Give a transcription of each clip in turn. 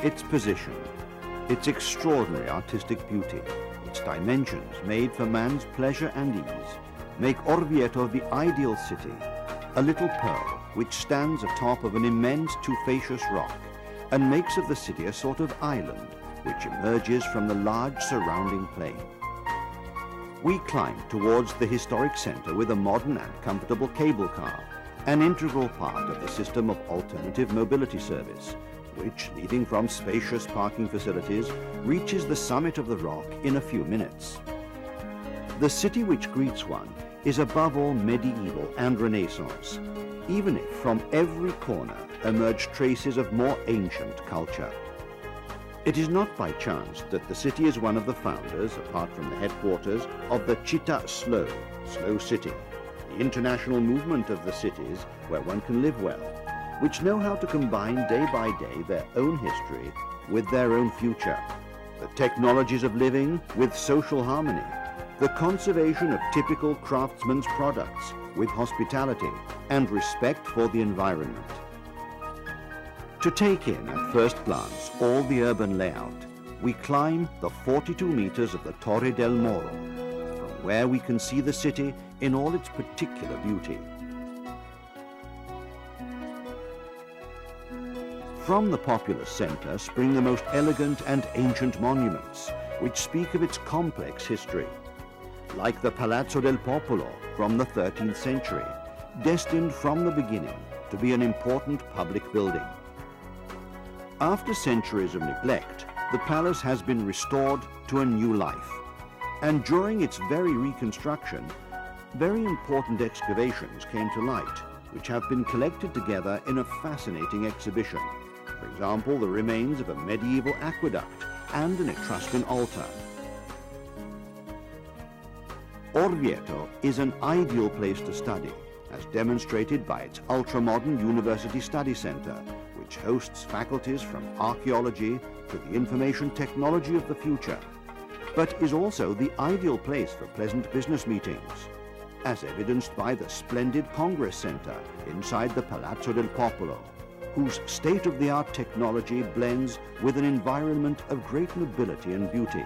Its position, its extraordinary artistic beauty, its dimensions made for man's pleasure and ease, make Orvieto the ideal city, a little pearl which stands atop of an immense tufaceous rock and makes of the city a sort of island which emerges from the large surrounding plain. We climb towards the historic center with a modern and comfortable cable car, an integral part of the system of alternative mobility service, which, leading from spacious parking facilities, reaches the summit of the rock in a few minutes. The city which greets one is above all medieval and Renaissance, even if from every corner emerge traces of more ancient culture. It is not by chance that the city is one of the founders, apart from the headquarters, of the Città Slow city, the international movement of the cities where one can live well, which know how to combine day by day their own history with their own future, the technologies of living with social harmony, the conservation of typical craftsman's products with hospitality and respect for the environment. To take in at first glance all the urban layout, we climb the 42 meters of the Torre del Moro, from where we can see the city in all its particular beauty. From the populous center spring the most elegant and ancient monuments, which speak of its complex history, like the Palazzo del Popolo from the 13th century, destined from the beginning to be an important public building. After centuries of neglect, the palace has been restored to a new life, and during its very reconstruction, very important excavations came to light, which have been collected together in a fascinating exhibition. For example, the remains of a medieval aqueduct and an Etruscan altar. Orvieto is an ideal place to study, as demonstrated by its ultra-modern University Study Center, which hosts faculties from archaeology to the information technology of the future, but is also the ideal place for pleasant business meetings, as evidenced by the splendid Congress Center inside the Palazzo del Popolo, whose state-of-the-art technology blends with an environment of great nobility and beauty.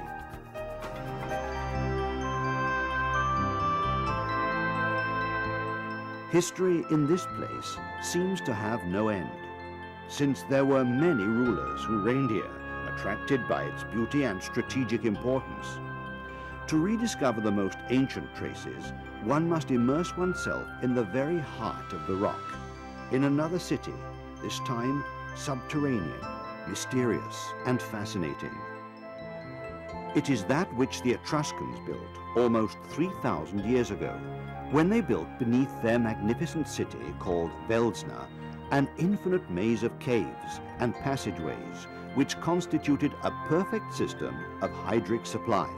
History in this place seems to have no end, since there were many rulers who reigned here, attracted by its beauty and strategic importance. To rediscover the most ancient traces, one must immerse oneself in the very heart of the rock, in another city, this time subterranean, mysterious and fascinating. It is that which the Etruscans built almost 3,000 years ago, when they built beneath their magnificent city called Velsna an infinite maze of caves and passageways which constituted a perfect system of hydric supply.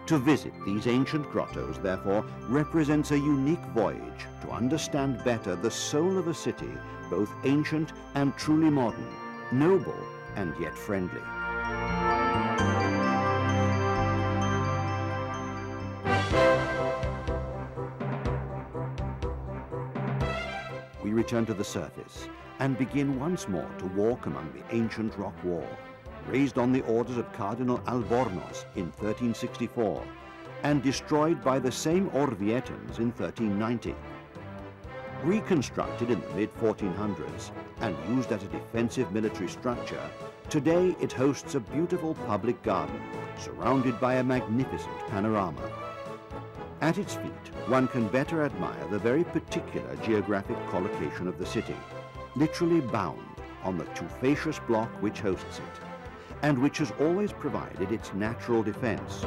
To visit these ancient grottos, therefore, represents a unique voyage to understand better the soul of a city, both ancient and truly modern, noble and yet friendly. We return to the surface and begin once more to walk among the ancient rock wall, raised on the orders of Cardinal Albornoz in 1364 and destroyed by the same Orvietans in 1390. Reconstructed in the mid-1400s and used as a defensive military structure, today it hosts a beautiful public garden surrounded by a magnificent panorama. At its feet, one can better admire the very particular geographic collocation of the city, literally bound on the tufaceous block which hosts it, and which has always provided its natural defense.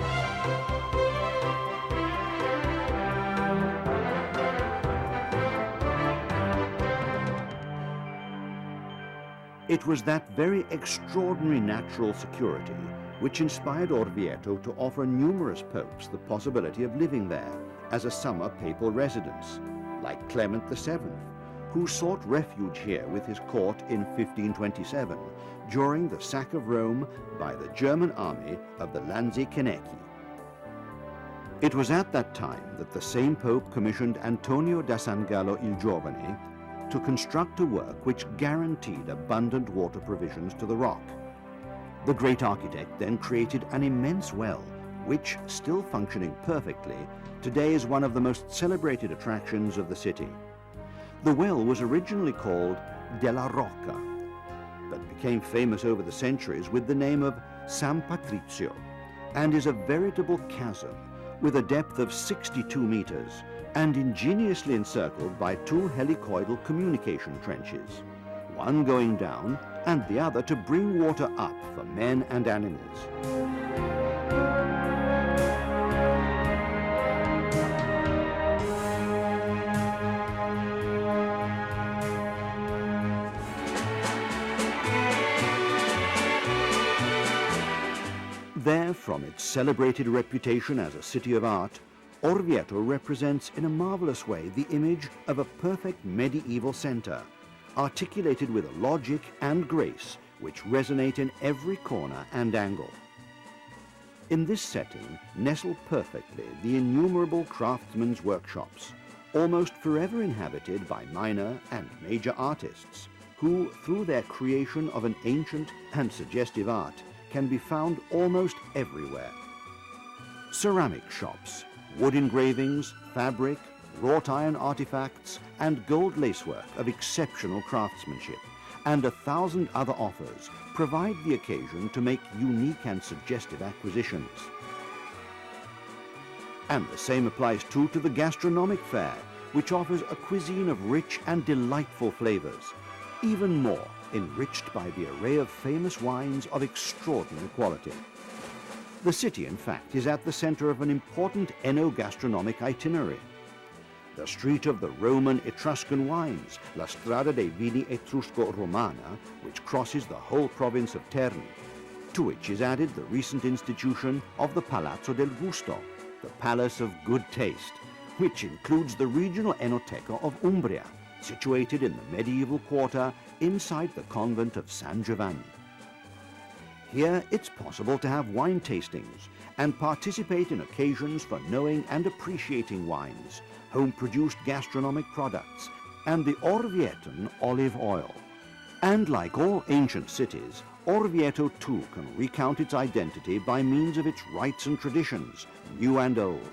It was that very extraordinary natural security which inspired Orvieto to offer numerous popes the possibility of living there as a summer papal residence, like Clement VII, who sought refuge here with his court in 1527 during the sack of Rome by the German army of the Lanzichenecchi. It was at that time that the same pope commissioned Antonio da Sangallo il Giovane to construct a work which guaranteed abundant water provisions to the rock. The great architect then created an immense well, which, still functioning perfectly, today is one of the most celebrated attractions of the city. The well was originally called della Rocca, but became famous over the centuries with the name of San Patrizio, and is a veritable chasm with a depth of 62 meters and ingeniously encircled by two helicoidal communication trenches, one going down and the other to bring water up for men and animals. There, from its celebrated reputation as a city of art, Orvieto represents in a marvelous way the image of a perfect medieval center, articulated with a logic and grace which resonate in every corner and angle. In this setting nestle perfectly the innumerable craftsmen's workshops, almost forever inhabited by minor and major artists, who, through their creation of an ancient and suggestive art, can be found almost everywhere. Ceramic shops, wood engravings, fabric, wrought iron artifacts, and gold lacework of exceptional craftsmanship, and 1,000 other offers provide the occasion to make unique and suggestive acquisitions. And the same applies too to the gastronomic fare, which offers a cuisine of rich and delightful flavors, even more enriched by the array of famous wines of extraordinary quality. The city, in fact, is at the center of an important enogastronomic itinerary. The street of the Roman Etruscan wines, La Strada dei Vini Etrusco-Romana, which crosses the whole province of Terni, to which is added the recent institution of the Palazzo del Gusto, the Palace of Good Taste, which includes the regional Enoteca of Umbria, situated in the medieval quarter inside the convent of San Giovanni. Here it's possible to have wine tastings and participate in occasions for knowing and appreciating wines, home-produced gastronomic products, and the Orvietan olive oil. And like all ancient cities, Orvieto too can recount its identity by means of its rites and traditions, new and old,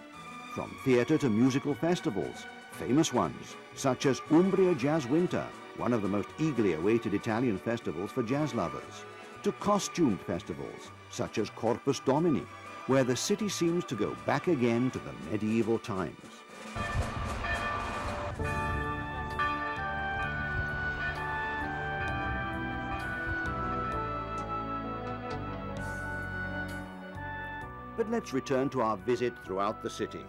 from theatre to musical festivals, famous ones such as Umbria Jazz Winter, one of the most eagerly awaited Italian festivals for jazz lovers, to costumed festivals such as Corpus Domini, where the city seems to go back again to the medieval times. But let's return to our visit throughout the city,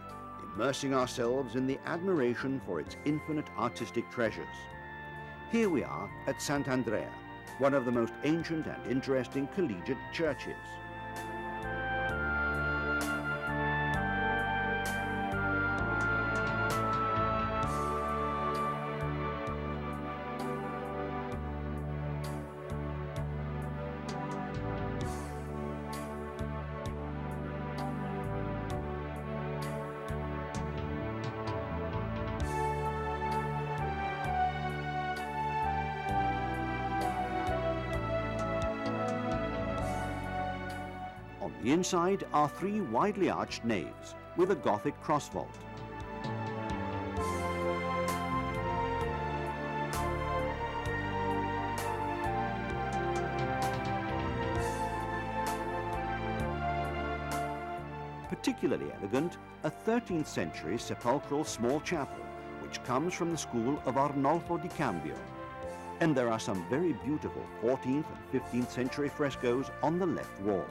immersing ourselves in the admiration for its infinite artistic treasures. Here we are at Sant'Andrea, one of the most ancient and interesting collegiate churches. The inside are three widely arched naves with a Gothic cross vault. Particularly elegant, a 13th century sepulchral small chapel, which comes from the school of Arnolfo di Cambio. And there are some very beautiful 14th and 15th century frescoes on the left wall.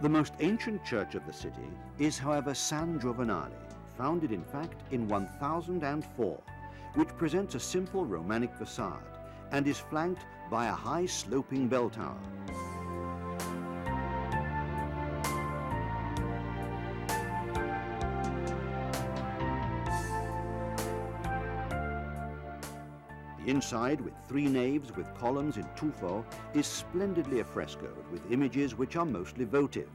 The most ancient church of the city is, however, San Giovanale, founded in fact in 1004, which presents a simple Romanic facade and is flanked by a high sloping bell tower. The inside, with 3 naves with columns in tuffo, is splendidly affrescoed with images which are mostly votive,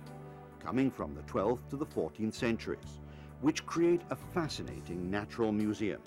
coming from the 12th to the 14th centuries, which create a fascinating natural museum.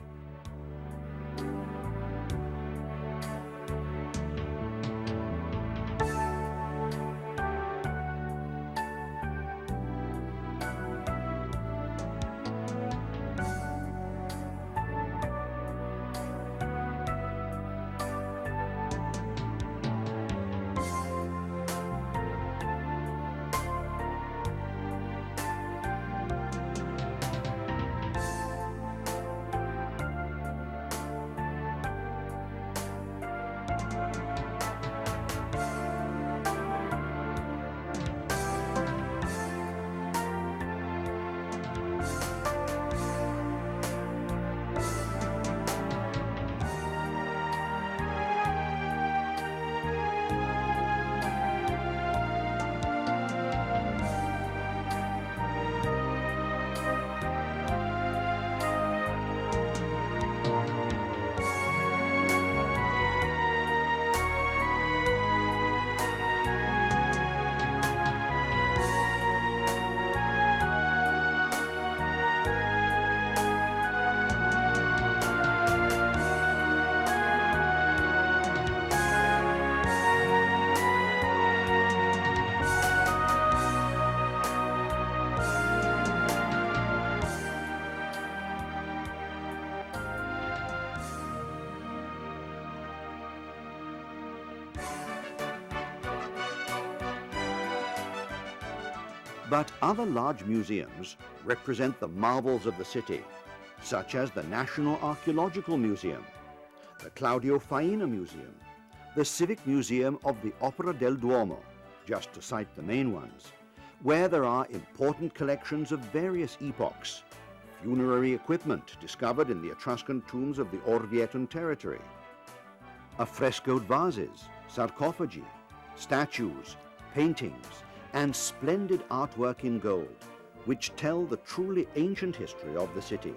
But other large museums represent the marvels of the city, such as the National Archaeological Museum, the Claudio Faina Museum, the Civic Museum of the Opera del Duomo, just to cite the main ones, where there are important collections of various epochs, funerary equipment discovered in the Etruscan tombs of the Orvietan territory, affrescoed vases, sarcophagi, statues, paintings, and splendid artwork in gold, which tell the truly ancient history of the city.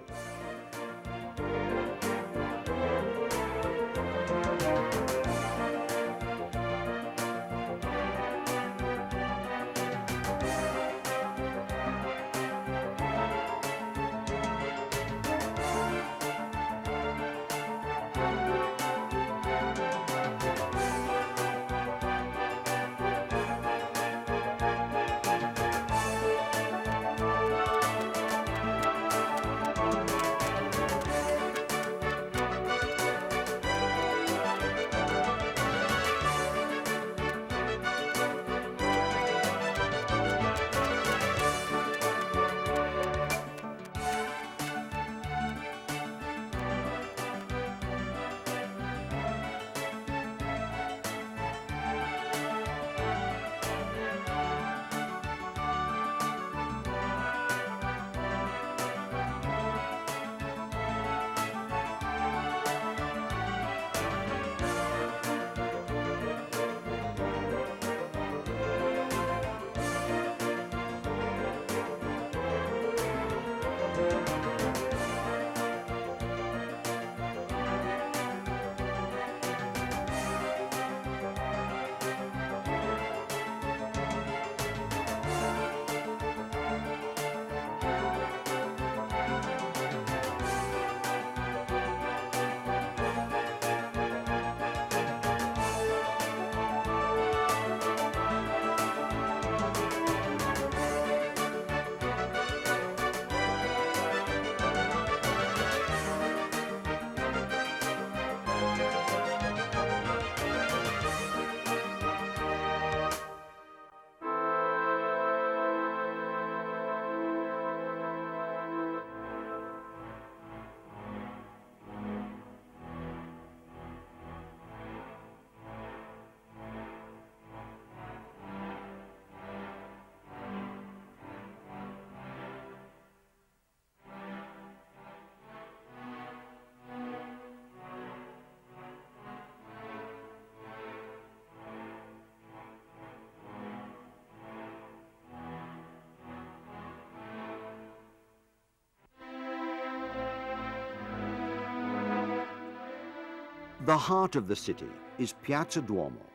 The heart of the city is Piazza Duomo,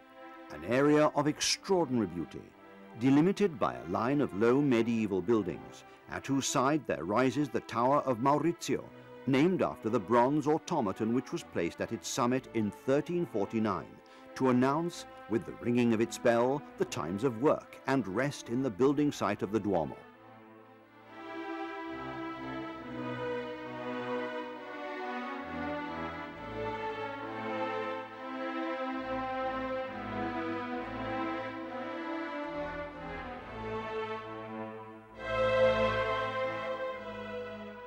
an area of extraordinary beauty, delimited by a line of low medieval buildings, at whose side there rises the Tower of Maurizio, named after the bronze automaton which was placed at its summit in 1349 to announce, with the ringing of its bell, the times of work and rest in the building site of the Duomo.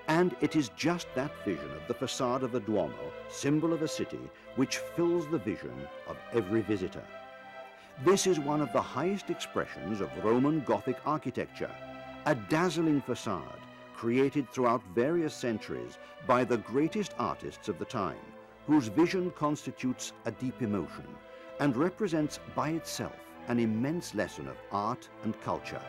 And it is just that vision of the facade of the Duomo, symbol of a city, which fills the vision of every visitor. This is one of the highest expressions of Roman Gothic architecture, a dazzling facade created throughout various centuries by the greatest artists of the time, whose vision constitutes a deep emotion and represents by itself an immense lesson of art and culture.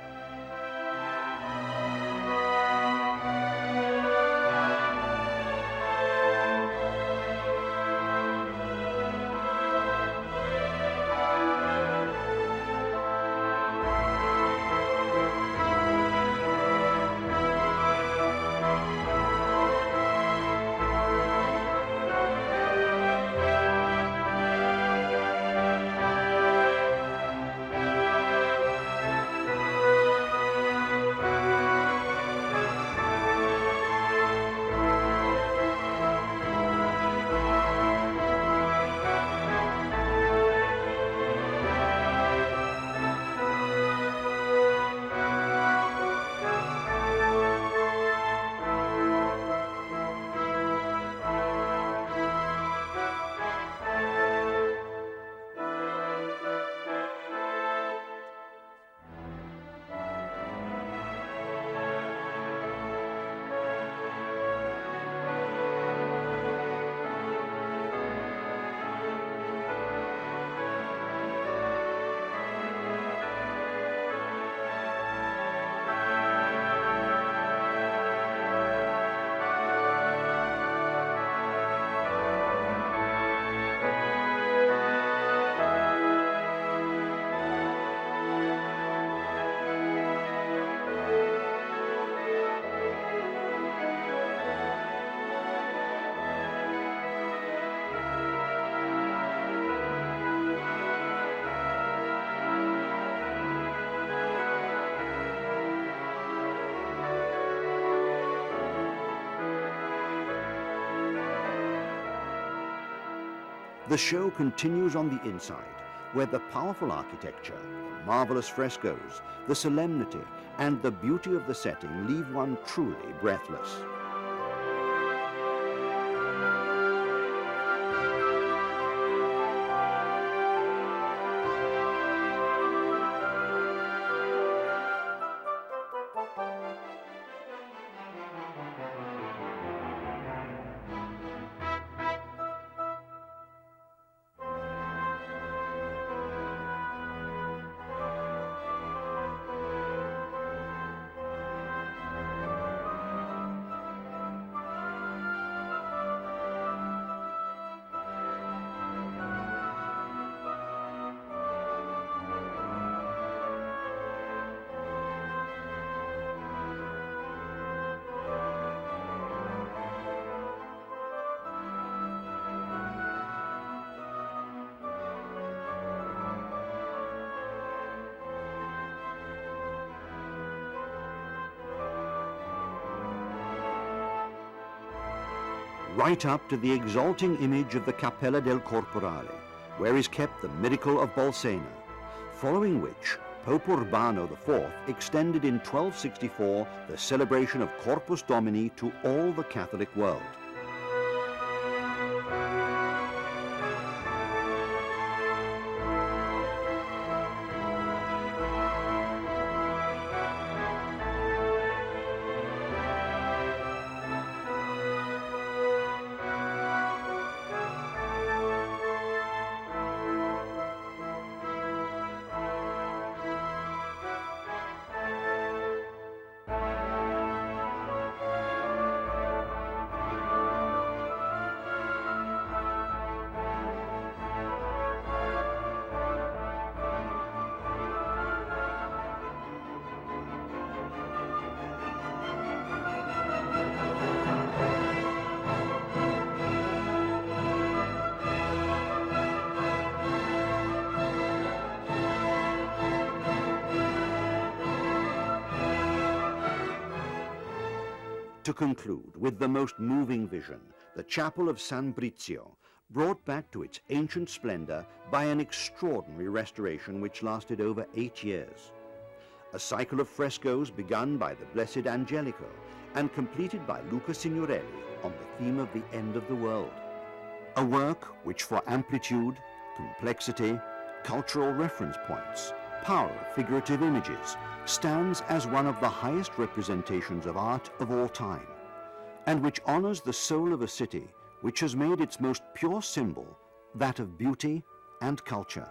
The show continues on the inside, where the powerful architecture, the marvelous frescoes, the solemnity, and the beauty of the setting leave one truly breathless. Right up to the exalting image of the Cappella del Corporale, where is kept the miracle of Bolsena, following which Pope Urbano IV extended in 1264 the celebration of Corpus Domini to all the Catholic world. To conclude with the most moving vision, the chapel of San Brizio, brought back to its ancient splendor by an extraordinary restoration which lasted over 8 years. A cycle of frescoes begun by the Blessed Angelico and completed by Luca Signorelli on the theme of the end of the world. A work which for amplitude, complexity, cultural reference points, power of figurative images, stands as one of the highest representations of art of all time, and which honors the soul of a city which has made its most pure symbol that of beauty and culture.